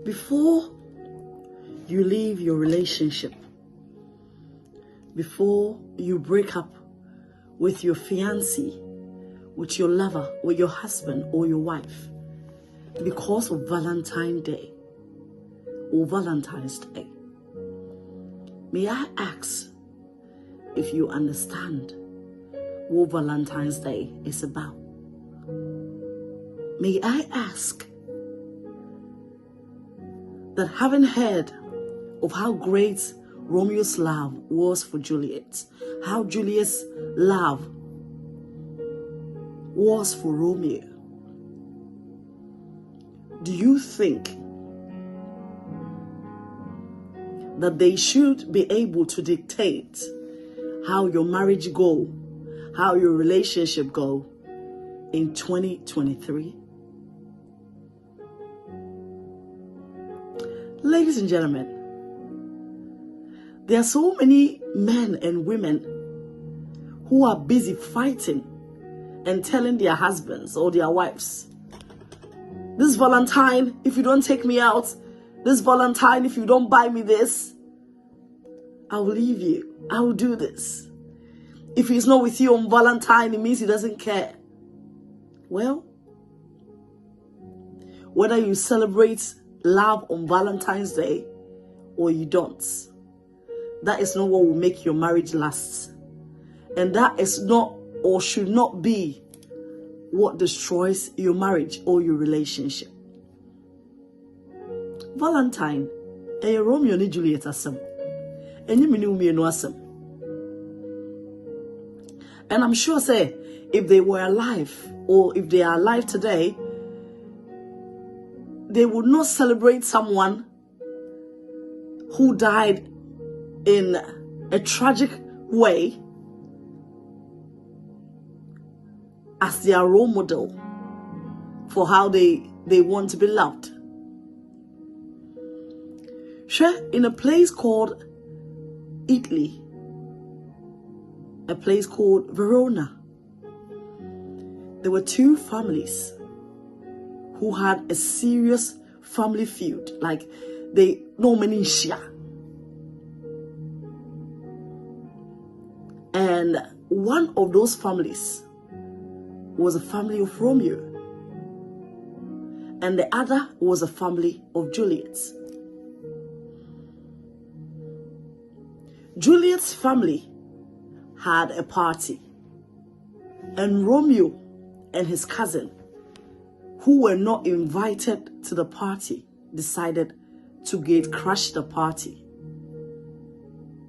Before you leave your relationship, before you break up with your fiancé, with your lover, with your husband or your wife, because of Valentine's Day or Valentine's Day, may I ask if you understand what Valentine's Day is about? May I ask that, having heard of how great Romeo's love was for Juliet, how Juliet's love was for Romeo, do you think that they should be able to dictate how your marriage go, how your relationship go in 2023? Ladies and gentlemen, there are so many men and women who are busy fighting and telling their husbands or their wives, this Valentine, if you don't take me out, this Valentine, if you don't buy me this, I will leave you. I will do this. If he's not with you on Valentine, it means he doesn't care. Well, whether you celebrate love on Valentine's Day or you don't, that is not what will make your marriage last. And that is not or should not be what destroys your marriage or your relationship. Valentine, Romeo and Juliet asem. And I'm sure, say, if they were alive or if they are alive today, they would not celebrate someone who died in a tragic way as their role model for how they want to be loved. Sure, in a place called Italy, a place called Verona, there were two families who had a serious family feud, like they normally share. And one of those families was a family of Romeo, and the other was a family of Juliet. Juliet's family had a party, and Romeo and his cousin, who were not invited to the party, decided to gate-crash the party.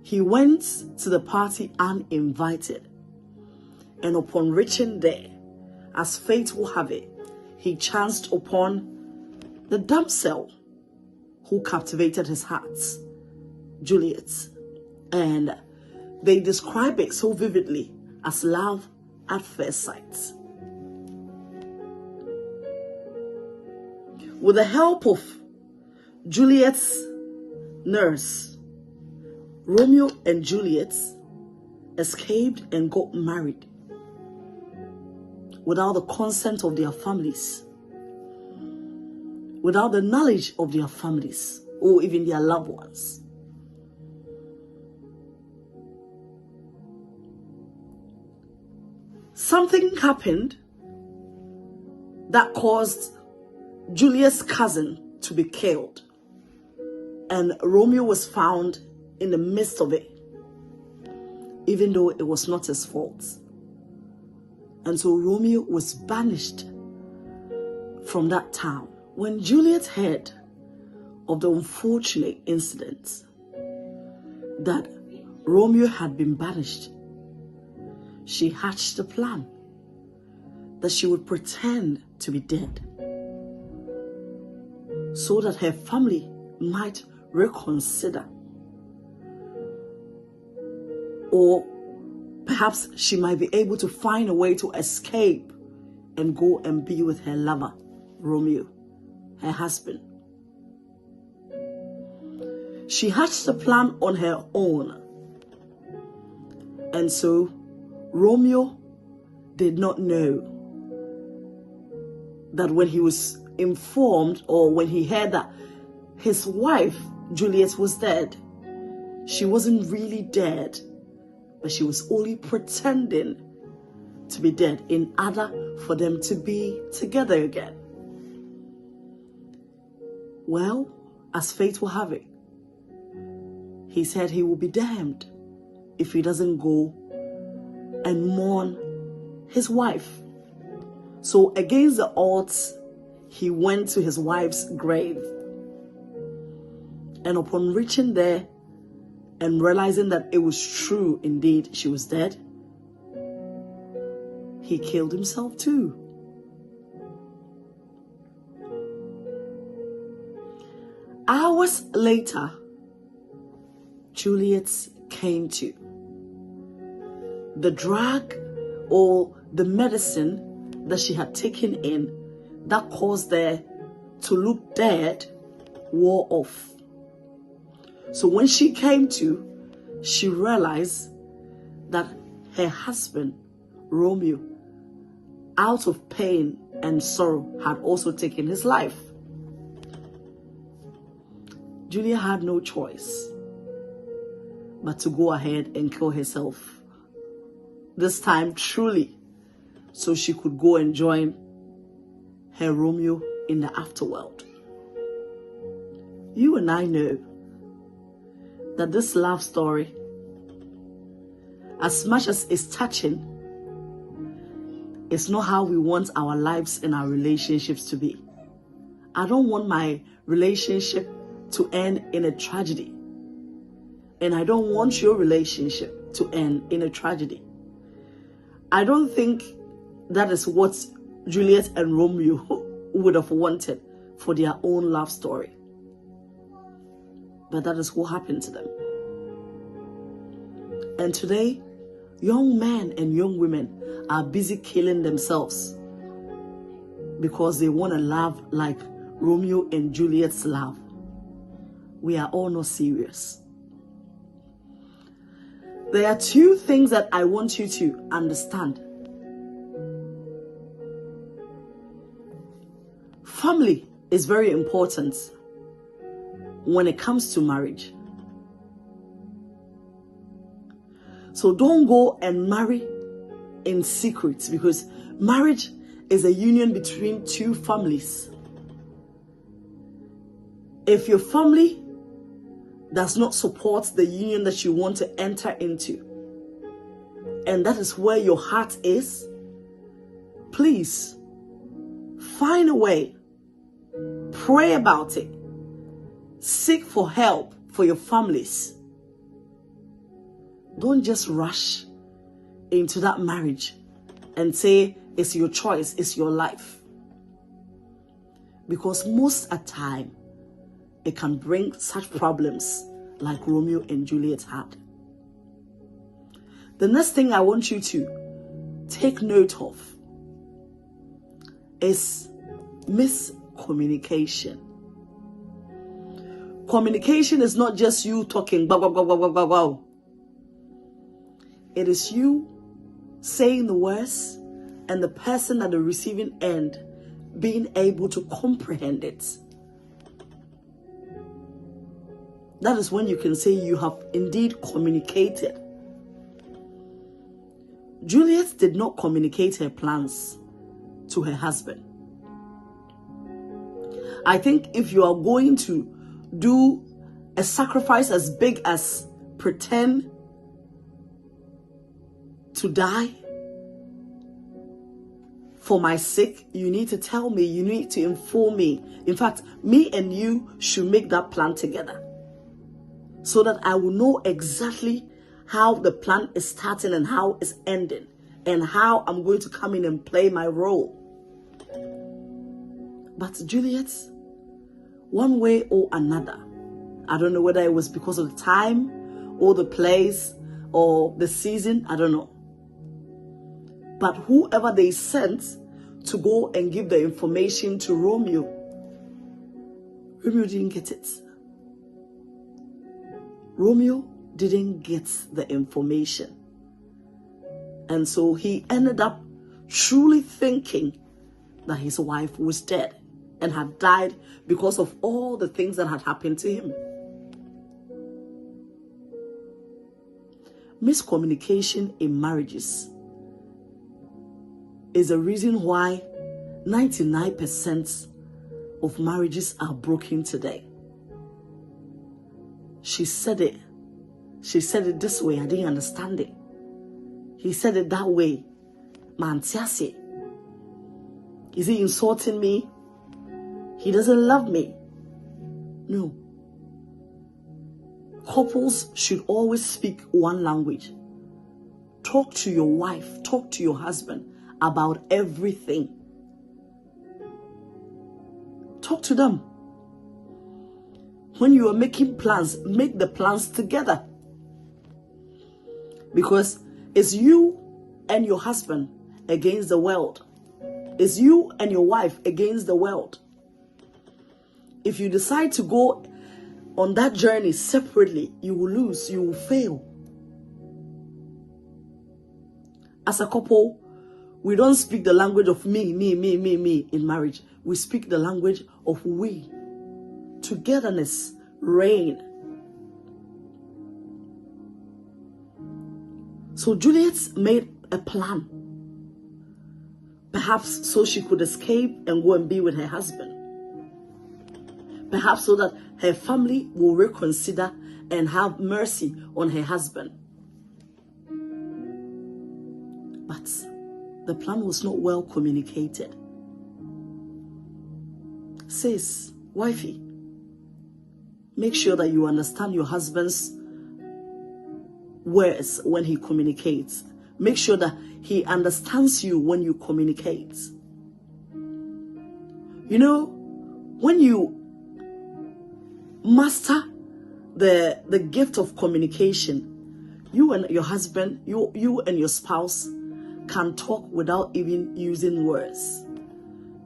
He went to the party uninvited, and upon reaching there, as fate will have it, he chanced upon the damsel who captivated his heart, Juliet. And they describe it so vividly as love at first sight. With the help of Juliet's nurse, Romeo and Juliet escaped and got married without the consent of their families, without the knowledge of their families or even their loved ones. Something happened that caused Juliet's cousin to be killed, and Romeo was found in the midst of it, even though it was not his fault. And so Romeo was banished from that town. When Juliet heard of the unfortunate incident that Romeo had been banished, she hatched a plan that she would pretend to be dead so that her family might reconsider, or perhaps she might be able to find a way to escape and go and be with her lover, Romeo, her husband. She hatched the plan on her own, and so Romeo did not know that when he was informed, or when he heard that his wife, Juliet, was dead. She wasn't really dead, but she was only pretending to be dead in order for them to be together again. Well, as fate will have it, he said he will be damned if he doesn't go and mourn his wife. So against the odds, he went to his wife's grave. And upon reaching there and realizing that it was true indeed she was dead, he killed himself too. Hours later, Juliet came to. The drug or the medicine that she had taken in that caused her to look dead wore off. So when she came to, she realized that her husband, Romeo, out of pain and sorrow, had also taken his life. Julia had no choice but to go ahead and kill herself. This time, truly, so she could go and join her Romeo in the afterworld. You and I know that this love story, as much as it's touching, it's not how we want our lives and our relationships to be. I don't want my relationship to end in a tragedy. And I don't want your relationship to end in a tragedy. I don't think that is what Juliet and Romeo would have wanted for their own love story. But that is what happened to them. And today, young men and young women are busy killing themselves because they want to love like Romeo and Juliet's love. We are all not serious. There are two things that I want you to understand. Family is very important when it comes to marriage. So don't go and marry in secret, because marriage is a union between two families. If your family does not support the union that you want to enter into, and that is where your heart is, please find a way, pray about it, seek for help for your families. Don't just rush into that marriage and say it's your choice, it's your life. Because most of the time, it can bring such problems like Romeo and Juliet had. The next thing I want you to take note of is miscommunication. Communication is not just you talking, blah, blah, blah, blah, blah, blah, blah. It is you saying the words and the person at the receiving end being able to comprehend it. That is when you can say you have indeed communicated. Juliet did not communicate her plans to her husband. I think if you are going to do a sacrifice as big as pretend to die for my sake, you need to tell me, you need to inform me. In fact, me and you should make that plan together, so that I will know exactly how the plan is starting and how it's ending, and how I'm going to come in and play my role. But Juliet, one way or another, I don't know whether it was because of the time or the place or the season, I don't know. But whoever they sent to go and give the information to Romeo, Romeo didn't get it. Romeo didn't get the information. And so he ended up truly thinking that his wife was dead. and had died because of all the things that had happened to him. Miscommunication in marriages is the reason why 99% of marriages are broken today. She said it this way, I didn't understand it. He said it that way. Mantiasi. Is he insulting me? He doesn't love me. No. Couples should always speak one language. Talk to your wife, talk to your husband about everything. Talk to them. When you are making plans, make the plans together. Because it's you and your husband against the world. It's you and your wife against the world. If you decide to go on that journey separately, you will lose, you will fail. As a couple, we don't speak the language of me in marriage. We speak the language of we. Togetherness, reign. So Juliet made a plan. Perhaps so she could escape and go and be with her husband. Perhaps so that her family will reconsider and have mercy on her husband. But the plan was not well communicated. Sis, wifey, make sure that you understand your husband's words when he communicates. Make sure that he understands you when you communicate. You know, when you master the gift of communication, you and your husband, you and your spouse can talk without even using words.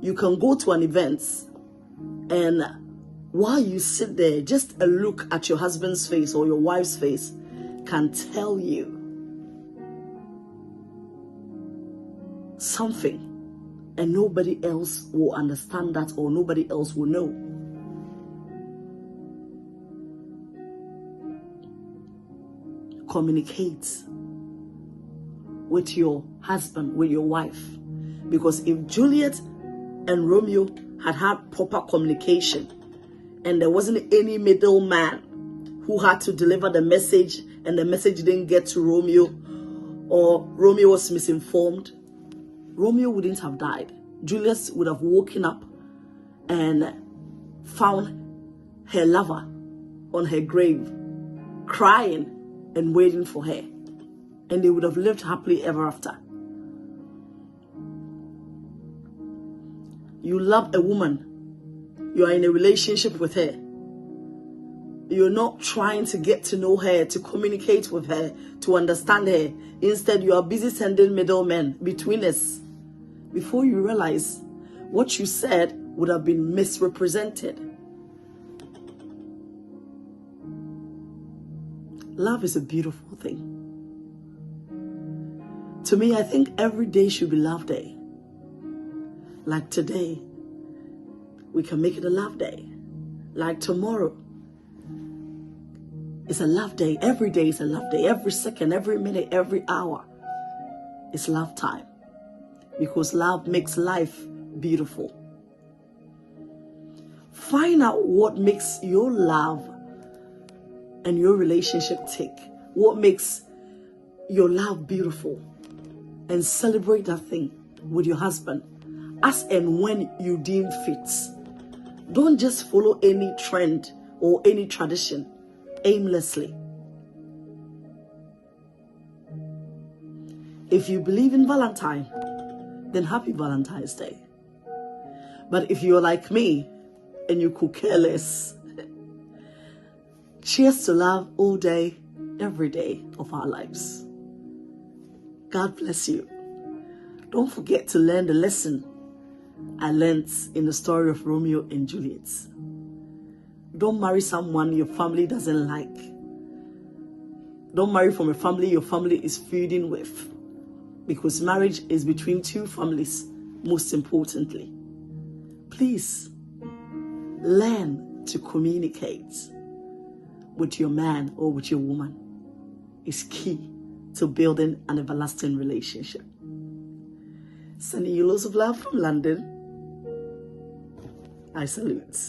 You can go to an event, and while you sit there, just a look at your husband's face or your wife's face can tell you something, and nobody else will understand that, or nobody else will know. Communicate with your husband, with your wife. Because if Juliet and Romeo had proper communication, and there wasn't any middleman who had to deliver the message, and the message didn't get to Romeo, or Romeo was misinformed, Romeo wouldn't have died. Juliet would have woken up and found her lover on her grave, crying and waiting for her. And they would have lived happily ever after. You love a woman. You are in a relationship with her. You're not trying to get to know her, to communicate with her, to understand her. Instead, you are busy sending middlemen between us. Before you realize, what you said would have been misrepresented. Love is a beautiful thing. To me, I think every day should be love day. Like today, we can make it a love day. Like tomorrow, it's a love day. Every day is a love day. Every second, every minute, every hour is love time. Because love makes life beautiful. Find out what makes your love and your relationship tick. What makes your love beautiful. And celebrate that thing with your husband as and when you deem fit. Don't just follow any trend or any tradition aimlessly. If you believe in Valentine, then happy Valentine's Day. But if you're like me and you could care less, cheers to love all day, every day of our lives. God bless you. Don't forget to learn the lesson I learned in the story of Romeo and Juliet. Don't marry someone your family doesn't like. Don't marry from a family your family is feuding with. Because marriage is between two families, most importantly. Please Learn to communicate with your man or with your woman. Is key to building an everlasting relationship. Sending you lots of love from London. I salute.